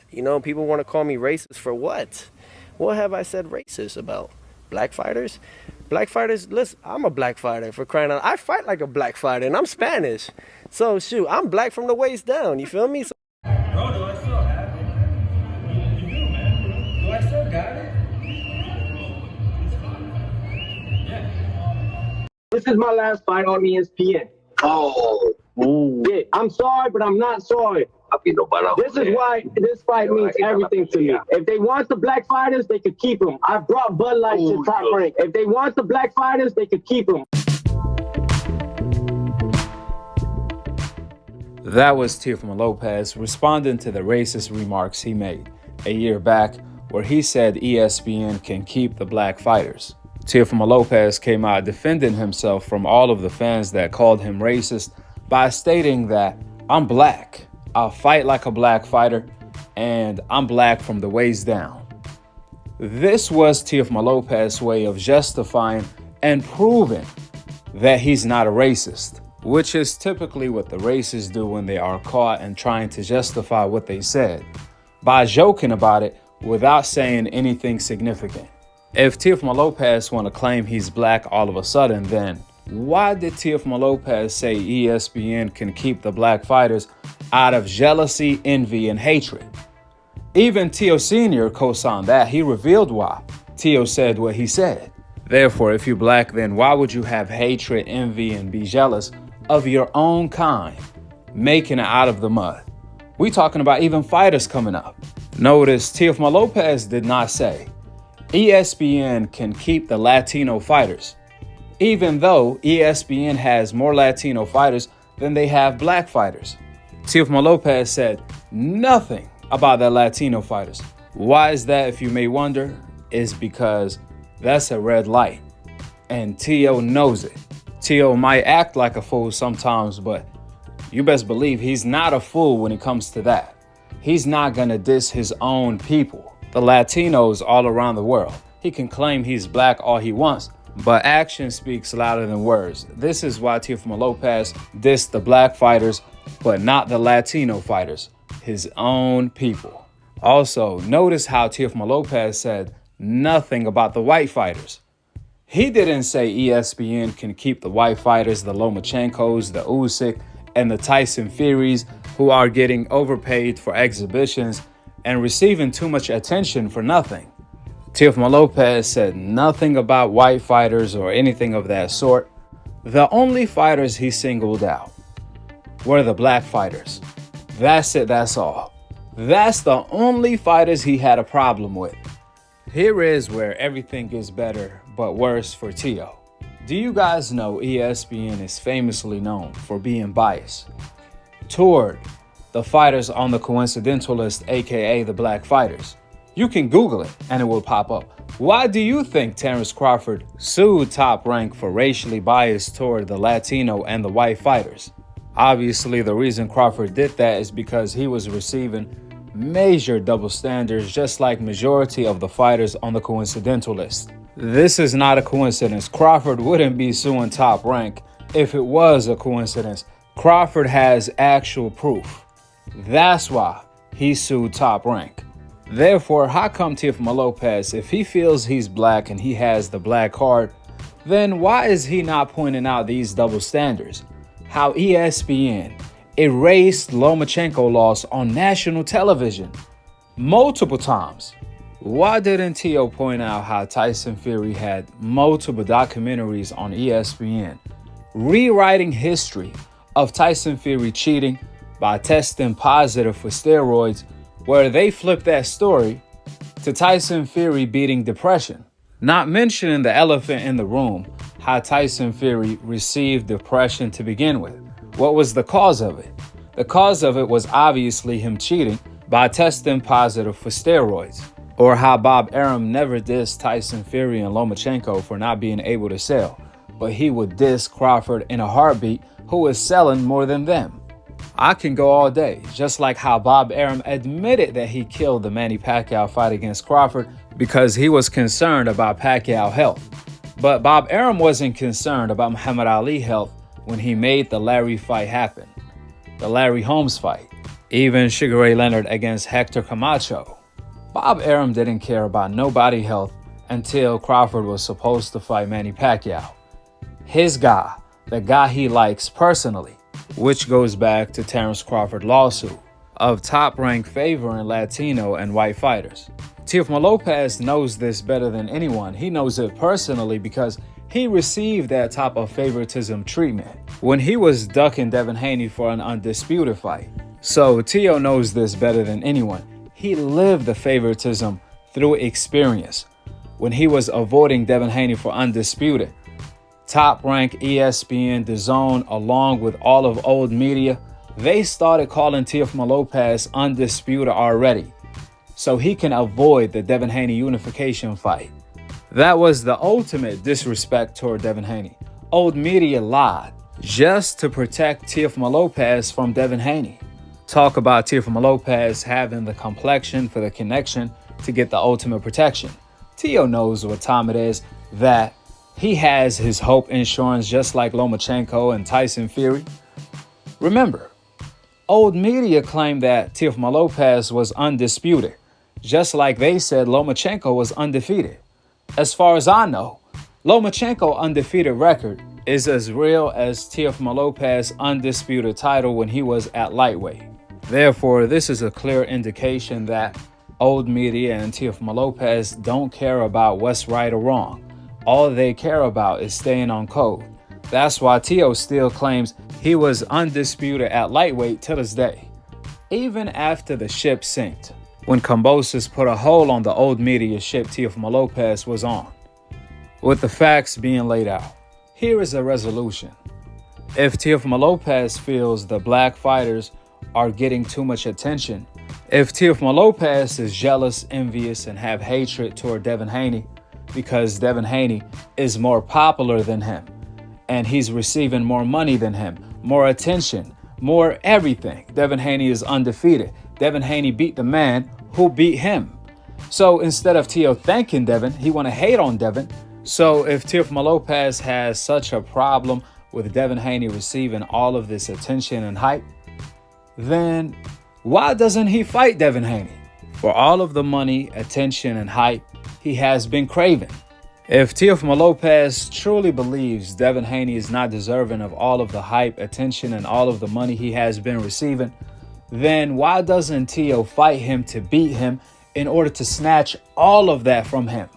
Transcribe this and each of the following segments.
that. You know, people want to call me racist for what? What have I said racist about? Black fighters? Black fighters, listen, I'm a black fighter for crying out. I fight like a black fighter and I'm Spanish. So shoot, I'm black from the waist down. You feel me? Bro, do I still have it? You do, man. Do I still got it? Yeah. This is my last fight on ESPN. Oh. Yeah, I'm sorry, but I'm not sorry. This is why this fight means everything to me. If they want the black fighters, they could keep them. I brought Bud Light to top rank. If they want the black fighters, they could keep them. That was Teofimo Lopez responding to the racist remarks he made a year back, where he said ESPN can keep the black fighters. Teofimo Lopez came out defending himself from all of the fans that called him racist by stating that I'm black, I'll fight like a black fighter, and I'm black from the waist down. This was Teofimo Lopez's way of justifying and proving that he's not a racist, which is typically what the racists do when they are caught and trying to justify what they said, by joking about it without saying anything significant. If Teofimo Lopez want to claim he's black all of a sudden, then why did Teofimo Lopez say ESPN can keep the black fighters out of jealousy, envy, and hatred? Even Teo Sr. co-signed that. He revealed why Teo said what he said. Therefore, if you're black, then why would you have hatred, envy, and be jealous of your own kind, making it out of the mud? We talking about even fighters coming up. Notice Teofimo Lopez did not say ESPN can keep the Latino fighters, even though ESPN has more Latino fighters than they have black fighters. Teofimo Lopez said nothing about the Latino fighters. Why is that, if you may wonder? Is because that's a red light, and Teo knows it. Teo might act like a fool sometimes, but you best believe he's not a fool when it comes to that. He's not gonna diss his own people, the Latinos all around the world. He can claim he's black all he wants, but action speaks louder than words. This is why Teofimo Lopez dissed the black fighters, but not the Latino fighters, his own people. Also, notice how Teofimo Lopez said nothing about the white fighters. He didn't say ESPN can keep the white fighters, the Lomachenkos, the Usyk, and the Tyson Furies, who are getting overpaid for exhibitions and receiving too much attention for nothing. Teofimo Lopez said nothing about white fighters or anything of that sort. The only fighters he singled out were the black fighters. That's it, that's all. That's the only fighters he had a problem with. Here is where everything gets better but worse for Teo. Do you guys know ESPN is famously known for being biased toward the fighters on the coincidental list, aka the black fighters? You can Google it and it will pop up. Why do you think Terrence Crawford sued Top Rank for racially biased toward the Latino and the white fighters? Obviously, the reason Crawford did that is because he was receiving major double standards, just like majority of the fighters on the coincidental list. This is not a coincidence. Crawford wouldn't be suing Top Rank if it was a coincidence. Crawford has actual proof. That's why he sued Top Rank. Therefore, how come Teofimo Lopez, if he feels he's black and he has the black card, then why is he not pointing out these double standards? How ESPN erased Lomachenko loss on national television multiple times. Why didn't Teo point out how Tyson Fury had multiple documentaries on ESPN rewriting history of Tyson Fury cheating by testing positive for steroids, where they flipped that story to Tyson Fury beating depression? Not mentioning the elephant in the room, how Tyson Fury received depression to begin with. What was the cause of it? The cause of it was obviously him cheating by testing positive for steroids. Or how Bob Arum never dissed Tyson Fury and Lomachenko for not being able to sell, but he would diss Crawford in a heartbeat, who is selling more than them. I can go all day, just like how Bob Arum admitted that he killed the Manny Pacquiao fight against Crawford because he was concerned about Pacquiao health. But Bob Arum wasn't concerned about Muhammad Ali health when he made the Larry fight happen, the Larry Holmes fight. Even Sugar Ray Leonard against Hector Camacho. Bob Arum didn't care about nobody health until Crawford was supposed to fight Manny Pacquiao. His guy, the guy he likes personally, which goes back to Terrence Crawford lawsuit of top-ranked favoring Latino and white fighters. Teofimo Lopez knows this better than anyone. He knows it personally because he received that type of favoritism treatment when he was ducking Devin Haney for an undisputed fight. So Teo knows this better than anyone. He lived the favoritism through experience. When he was avoiding Devin Haney for undisputed, top-ranked ESPN, DAZN, along with all of old media, they started calling Teofimo Lopez undisputed already, so he can avoid the Devin Haney unification fight. That was the ultimate disrespect toward Devin Haney. Old media lied just to protect Teofimo Lopez from Devin Haney. Talk about Teofimo Lopez having the complexion for the connection to get the ultimate protection. Teo knows what time it is, that he has his Hope insurance just like Lomachenko and Tyson Fury. Remember, old media claimed that Teofimo Lopez was undisputed, just like they said Lomachenko was undefeated. As far as I know, Lomachenko's undefeated record is as real as Teofimo Lopez's undisputed title when he was at lightweight. Therefore, this is a clear indication that old media and Teofimo Lopez don't care about what's right or wrong. All they care about is staying on code. That's why Teo still claims he was undisputed at lightweight to this day, even after the ship sank. When Kambosos put a hole on the old media ship Teofimo Lopez was on. With the facts being laid out, here is a resolution. If Teofimo Lopez feels the black fighters are getting too much attention, if Teofimo Lopez is jealous, envious, and have hatred toward Devin Haney because Devin Haney is more popular than him, and he's receiving more money than him, more attention, more everything. Devin Haney is undefeated. Devin Haney beat the man who beat him. So instead of Teo thanking Devin, he want to hate on Devin. So if Teofimo Lopez has such a problem with Devin Haney receiving all of this attention and hype, then why doesn't he fight Devin Haney for all of the money, attention, and hype he has been craving? If Teofimo Lopez truly believes Devin Haney is not deserving of all of the hype, attention, and all of the money he has been receiving, then why doesn't Teo fight him to beat him in order to snatch all of that from him?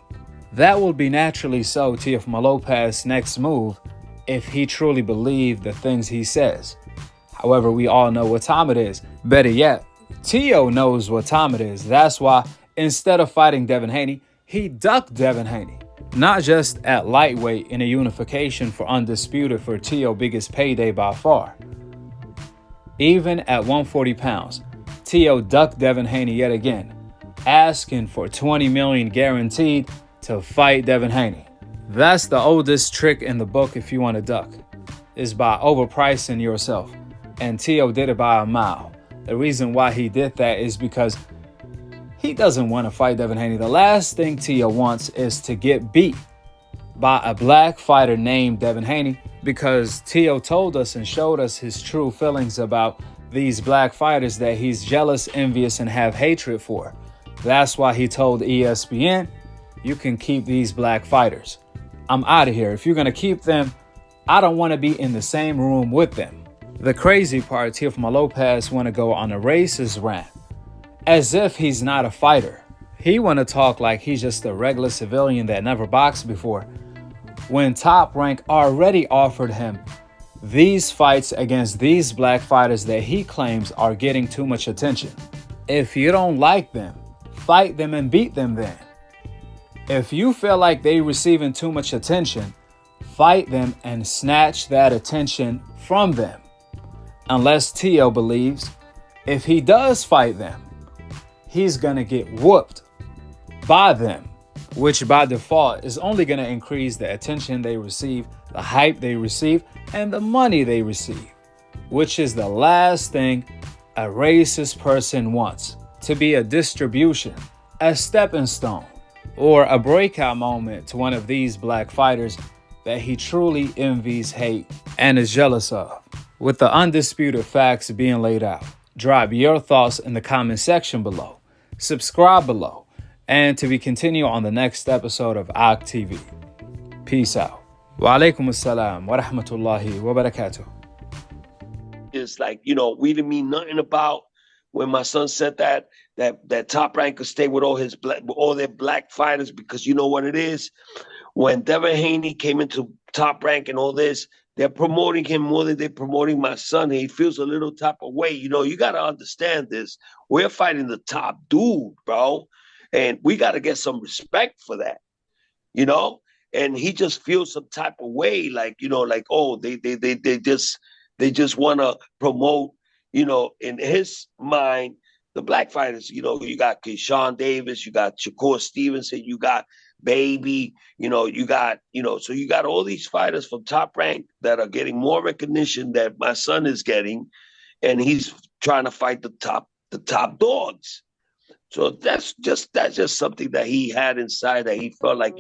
That will be naturally so Teofimo Lopez's next move if he truly believed the things he says. However, we all know what time it is. Better yet, Teo knows what time it is. That's why instead of fighting Devin Haney, he ducked Devin Haney. Not just at lightweight in a unification for undisputed for Teo's biggest payday by far. Even at 140 pounds, Teo ducked Devin Haney yet again, asking for $20 million guaranteed to fight Devin Haney. That's the oldest trick in the book if you want to duck, is by overpricing yourself. And Teo did it by a mile. The reason why he did that is because he doesn't want to fight Devin Haney. The last thing Teo wants is to get beat by a black fighter named Devin Haney, because Teo told us and showed us his true feelings about these black fighters that he's jealous, envious, and have hatred for. That's why he told ESPN, you can keep these black fighters. I'm out of here. If you're going to keep them, I don't want to be in the same room with them. The crazy part, Teofimo Lopez want to go on a racist rant, as if he's not a fighter. He want to talk like he's just a regular civilian that never boxed before, when Top Rank already offered him these fights against these black fighters that he claims are getting too much attention. If you don't like them, fight them and beat them then. If you feel like they receiving too much attention, fight them and snatch that attention from them. Unless Teo believes if he does fight them, he's gonna get whooped by them, which by default is only gonna increase the attention they receive, the hype they receive, and the money they receive, which is the last thing a racist person wants, to be a distribution, a stepping stone, or a breakout moment to one of these black fighters that he truly envies, hate, and is jealous of. With the undisputed facts being laid out, Drop your thoughts in the comment section below. Subscribe below. And to be continued on the next episode of Akhi TV. Peace out. Wa alaikum assalam wa rahmatullahi wa barakatuh. It's like, we didn't mean nothing about when my son said that Top Rank could stay with all their black fighters, because you know what it is? When Devin Haney came into Top Rank and all this, they're promoting him more than they're promoting my son. He feels a little type of way. You got to understand this. We're fighting the top dude, bro. And we got to get some respect for that, And he just feels some type of way, like, oh, they just want to promote, in his mind, the black fighters. You got Keyshawn Davis, you got Shakur Stevenson, you got Baby, you got, so you got all these fighters from Top Rank that are getting more recognition that my son is getting, and he's trying to fight the top dogs. So that's just something that he had inside that he felt like,